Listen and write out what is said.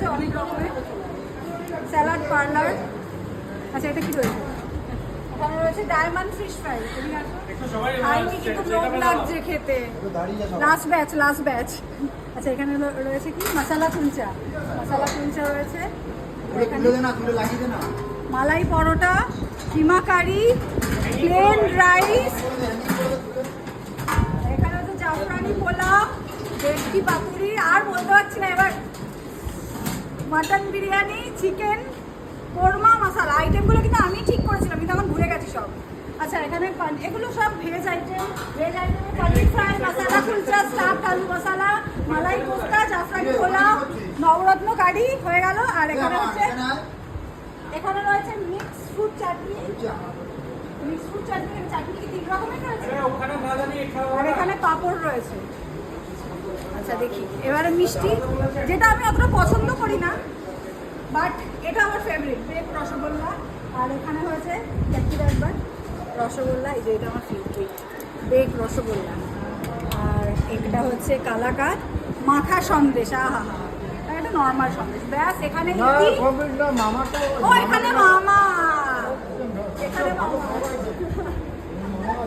রয়েছে অনেক রকমের, স্যালাড পার্লার। আচ্ছা এটা কি রয়েছে? এখানে রয়েছে ডায়মন্ড ফিশ ফ্রাই। খাইনি কিন্তু লোভ লাগছে খেতে। Last batch. আচ্ছা এখানে রয়েছে কি মশলা কুলচা রয়েছে, মালাই পরোটা, কিমা কারি, প্লেন রাইস, এখানে হচ্ছে জাফরানি পোলাও, ভেটকি পাতুরি, আর বলতে পারছি না এবার, মাটন বিরিয়ানি, চিকেন কোরমা মশলা। আইটেমগুলো কিন্তু আমি ঠিক করেছিলাম, কিন্তু এখন ভুলে গেছি সব। আচ্ছা এখানে এগুলো সব ভেজ আইটেম। পনির ফ্রাই, মশলা কুলচা, স্টাফড আলু মশলা, মালাই কোফতা, জাফরানি পোলাও, নবরত্ন কারি হয়ে গেল। আর এখানে হচ্ছে, এখানে রয়েছে মিক্স ফ্রুট চাটনি। চাটনি কি 3 রকমের রয়েছে, আর এখানে পাঁপড় রয়েছে। আচ্ছা দেখি এবারে মিষ্টি, যেটা আমি অতটা পছন্দ করি না, বাট এটা আমার ফেভারিট, বেক রসগোল্লা। আর এখানে হয়েছে একবার রসগোল্লা, এই যে এটা আমার ফেভারিট বেক রসগোল্লা। আর এটা হচ্ছে কালাকাঁদ, মাখা সন্দেশ। আহা হা, এটা নর্মাল সন্দেশ। ব্যাস এখানে ও এখানে মামা, এখানে মামা।